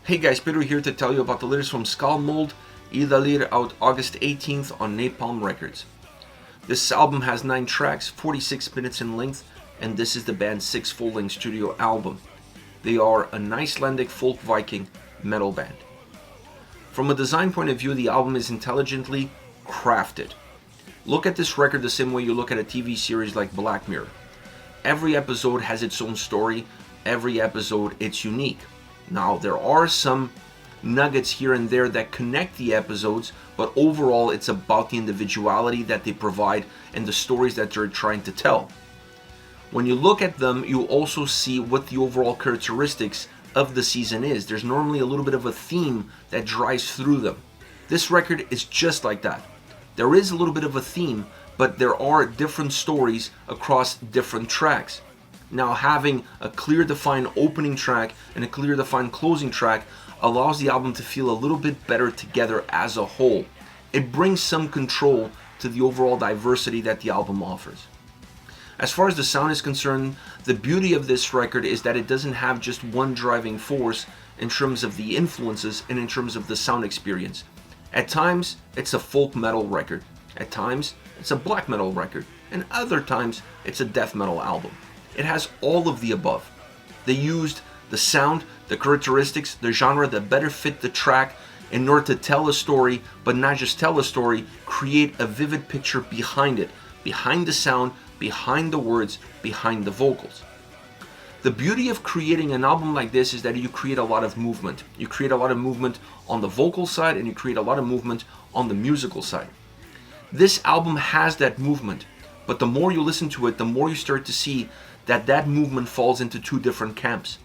Hey guys, Peter here to tell you about the latest from Skálmöld, Ýdalir, out August 18th on Napalm Records. This album has 9 tracks, 46 minutes in length, and this is the band's 6th full-length studio album. They are an Icelandic folk Viking metal band. From a design point of view, the album is intelligently crafted. Look at this record the same way you look at a TV series like Black Mirror. Every episode has its own story, every episode it's unique. Now, there are some nuggets here and there that connect the episodes, but overall it's about the individuality that they provide and the stories that they're trying to tell. When you look at them, you also see what the overall characteristics of the season is. There's normally a little bit of a theme that drives through them. This record is just like that. There is a little bit of a theme, but there are different stories across different tracks. Now, having a clear defined opening track and a clear defined closing track allows the album to feel a little bit better together as a whole. It brings some control to the overall diversity that the album offers. As far as the sound is concerned, the beauty of this record is that it doesn't have just one driving force in terms of the influences and in terms of the sound experience. At times, it's a folk metal record. At times, it's a black metal record. And other times, it's a death metal album. It has all of the above. They used the sound, the characteristics, the genre that better fit the track in order to tell a story, but not just tell a story, create a vivid picture behind it, behind the sound, behind the words, behind the vocals. The beauty of creating an album like this is that you create a lot of movement. You create a lot of movement on the vocal side and you create a lot of movement on the musical side. This album has that movement, but the more you listen to it, the more you start to see that movement falls into two different camps.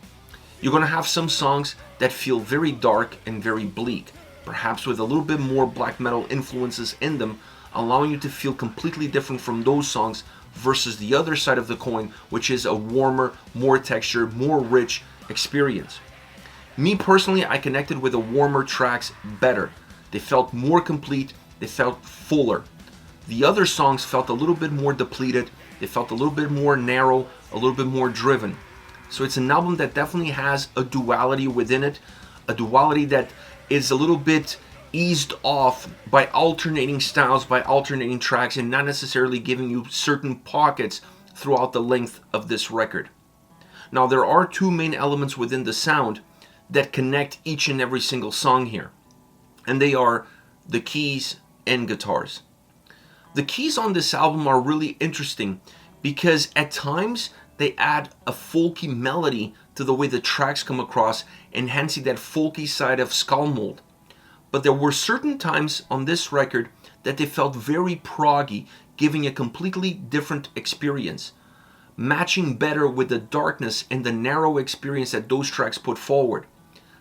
You're going to have some songs that feel very dark and very bleak, perhaps with a little bit more black metal influences in them, allowing you to feel completely different from those songs versus the other side of the coin, which is a warmer, more textured, more rich experience. Me personally, I connected with the warmer tracks better. They felt more complete, they felt fuller. The other songs felt a little bit more depleted, they felt a little bit more narrow, a little bit more driven. So it's an album that definitely has a duality within it, a duality that is a little bit eased off by alternating styles, by alternating tracks, and not necessarily giving you certain pockets throughout the length of this record. Now, there are two main elements within the sound that connect each and every single song here, and they are the keys and guitars. The keys on this album are really interesting because at times they add a folky melody to the way the tracks come across, enhancing that folky side of Skálmöld. But there were certain times on this record that they felt very proggy, giving a completely different experience, matching better with the darkness and the narrow experience that those tracks put forward.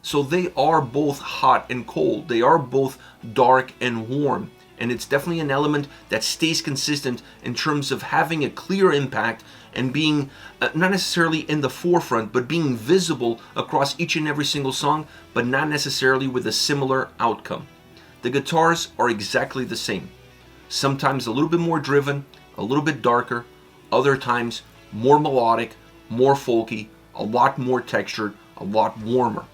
So they are both hot and cold. They are both dark and warm. And it's definitely an element that stays consistent in terms of having a clear impact and being not necessarily in the forefront, but being visible across each and every single song, but not necessarily with a similar outcome. The guitars are exactly the same. Sometimes a little bit more driven, a little bit darker, other times more melodic, more folky, a lot more textured, a lot warmer.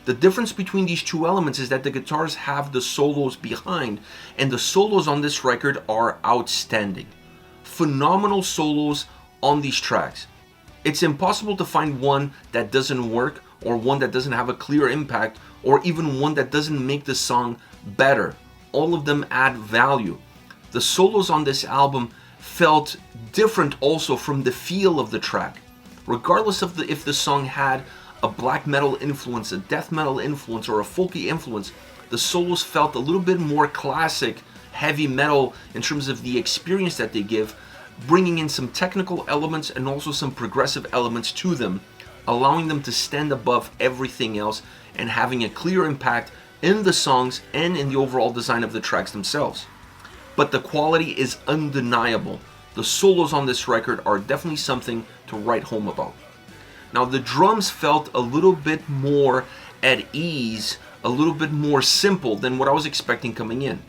The difference between these two elements is that the guitars have the solos behind, and the solos on this record are outstanding. Phenomenal solos on these tracks. It's impossible to find one that doesn't work, or one that doesn't have a clear impact, or even one that doesn't make the song better. All of them add value. The solos on this album felt different also from the feel of the track. Regardless of if the song had a black metal influence, a death metal influence, or a folky influence, the solos felt a little bit more classic, heavy metal in terms of the experience that they give, bringing in some technical elements and also some progressive elements to them, allowing them to stand above everything else and having a clear impact in the songs and in the overall design of the tracks themselves. But the quality is undeniable. The solos on this record are definitely something to write home about. Now, the drums felt a little bit more at ease, a little bit more simple than what I was expecting coming in.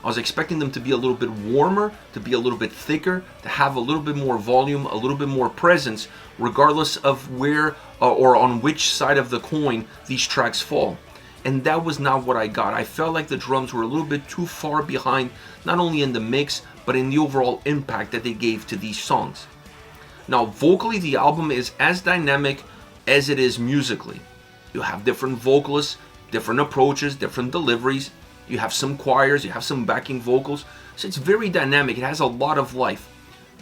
I was expecting them to be a little bit warmer, to be a little bit thicker, to have a little bit more volume, a little bit more presence, regardless of where or on which side of the coin these tracks fall. And that was not what I got. I felt like the drums were a little bit too far behind, not only in the mix, but in the overall impact that they gave to these songs. Now, vocally, the album is as dynamic as it is musically. You have different vocalists, different approaches, different deliveries. You have some choirs, you have some backing vocals. So it's very dynamic. It has a lot of life.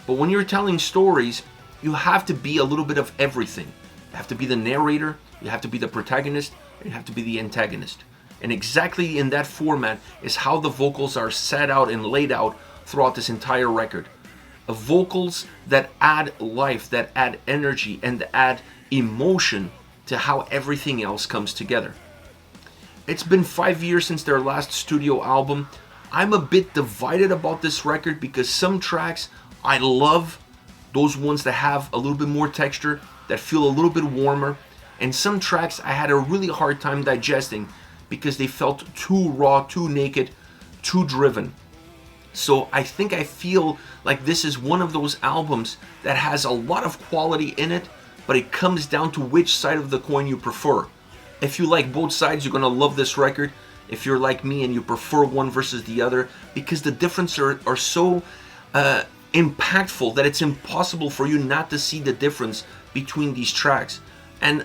But when you're telling stories, you have to be a little bit of everything. You have to be the narrator, you have to be the protagonist, and you have to be the antagonist. And exactly in that format is how the vocals are set out and laid out throughout this entire record. Vocals that add life, that add energy, and add emotion to how everything else comes together. It's been 5 years since their last studio album. I'm a bit divided about this record because some tracks I love, those ones that have a little bit more texture, that feel a little bit warmer, and some tracks I had a really hard time digesting because they felt too raw, too naked, too driven. So I think I feel like this is one of those albums that has a lot of quality in it, but it comes down to which side of the coin you prefer. If you like both sides, you're going to love this record. If you're like me and you prefer one versus the other, because the differences are so impactful that it's impossible for you not to see the difference between these tracks. And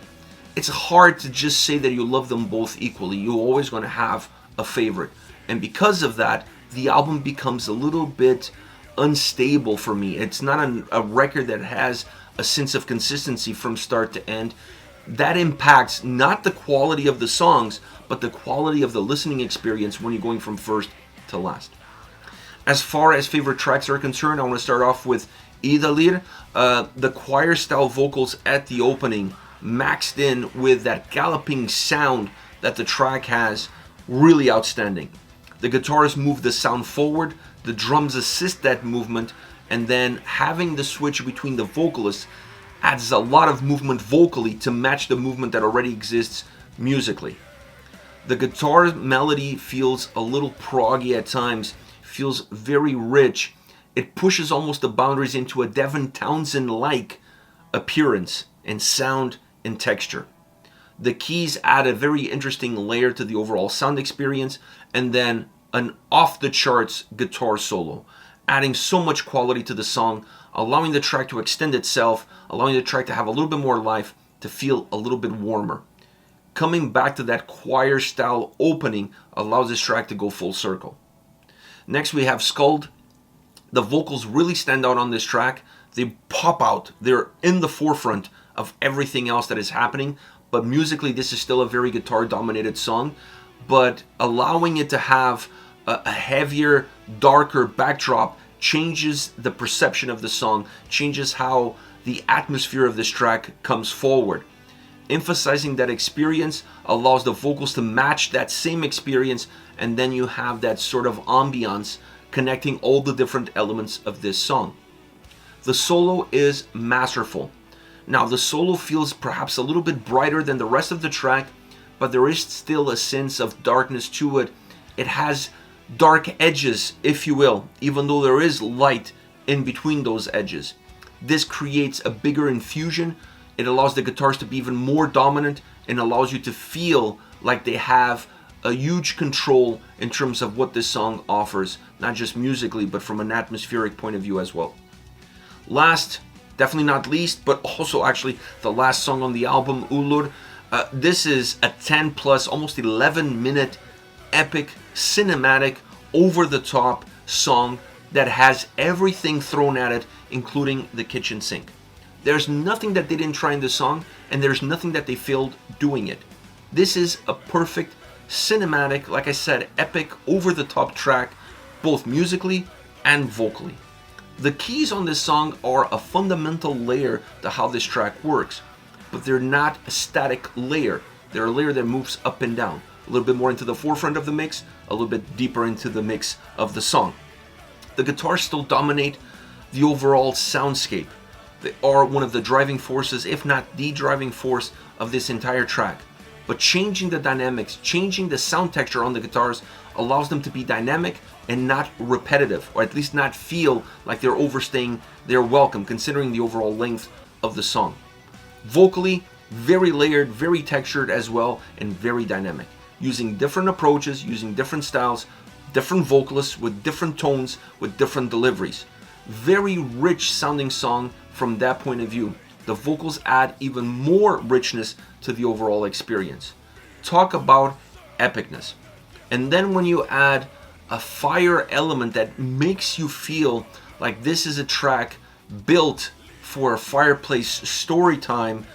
it's hard to just say that you love them both equally. You're always going to have a favorite. And because of that, the album becomes a little bit unstable for me. It's not a record that has a sense of consistency from start to end. That impacts not the quality of the songs, but the quality of the listening experience when you're going from first to last. As far as favorite tracks are concerned, I want to start off with Ýdalir. The choir style vocals at the opening, maxed in with that galloping sound that the track has, really outstanding. The guitars move the sound forward, the drums assist that movement, and then having the switch between the vocalists adds a lot of movement vocally to match the movement that already exists musically. The guitar melody feels a little proggy at times, feels very rich. It pushes almost the boundaries into a Devin Townsend-like appearance and sound and texture. The keys add a very interesting layer to the overall sound experience, and then an off-the-charts guitar solo, adding so much quality to the song, allowing the track to extend itself, allowing the track to have a little bit more life, to feel a little bit warmer. Coming back to that choir-style opening allows this track to go full circle. Next we have Skuld. The vocals really stand out on this track. They pop out. They're in the forefront of everything else that is happening, but musically this is still a very guitar-dominated song, but allowing it to have a heavier, darker backdrop changes the perception of the song, changes how the atmosphere of this track comes forward. Emphasizing that experience allows the vocals to match that same experience, and then you have that sort of ambiance connecting all the different elements of this song. The solo is masterful. Now the solo feels perhaps a little bit brighter than the rest of the track, but there is still a sense of darkness to it. It has dark edges, if you will, even though there is light in between those edges. This creates a bigger infusion. It allows the guitars to be even more dominant and allows you to feel like they have a huge control in terms of what this song offers, not just musically, but from an atmospheric point of view as well. Last, definitely not least, but also actually the last song on the album, Ullur. This is a 10 plus, almost 11 minute epic, cinematic, over-the-top song that has everything thrown at it, including the kitchen sink. There's nothing that they didn't try in this song, and there's nothing that they failed doing it. This is a perfect, cinematic, like I said, epic, over-the-top track, both musically and vocally. The keys on this song are a fundamental layer to how this track works, but they're not a static layer. They're a layer that moves up and down, a little bit more into the forefront of the mix, a little bit deeper into the mix of the song. The guitars still dominate the overall soundscape. They are one of the driving forces, if not the driving force, of this entire track. but changing the dynamics, changing the sound texture on the guitars allows them to be dynamic and not repetitive, or at least not feel like they're overstaying their welcome considering the overall length of the song. Vocally, very layered, very textured as well, and very dynamic. Using different approaches, using different styles, different vocalists with different tones, with different deliveries. Very rich sounding song from that point of view. The vocals add even more richness to the overall experience. Talk about epicness. And then when you add a fire element that makes you feel like this is a track built for a fireplace story time,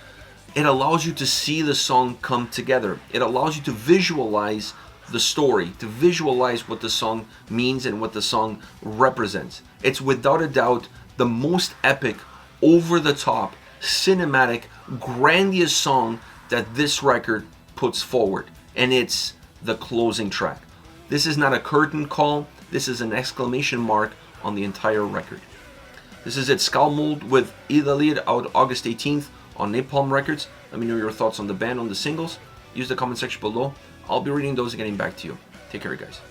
it allows you to see the song come together. It allows you to visualize the story, to visualize what the song means and what the song represents. It's without a doubt the most epic, over-the-top, cinematic, grandiose song that this record puts forward. And it's the closing track. This is not a curtain call, this is an exclamation mark on the entire record. This is it, Skálmöld with Ýdalir, out August 18th on Napalm Records. Let me know your thoughts on the band, on the singles. Use the comment section below. I'll be reading those and getting back to you. Take care, guys.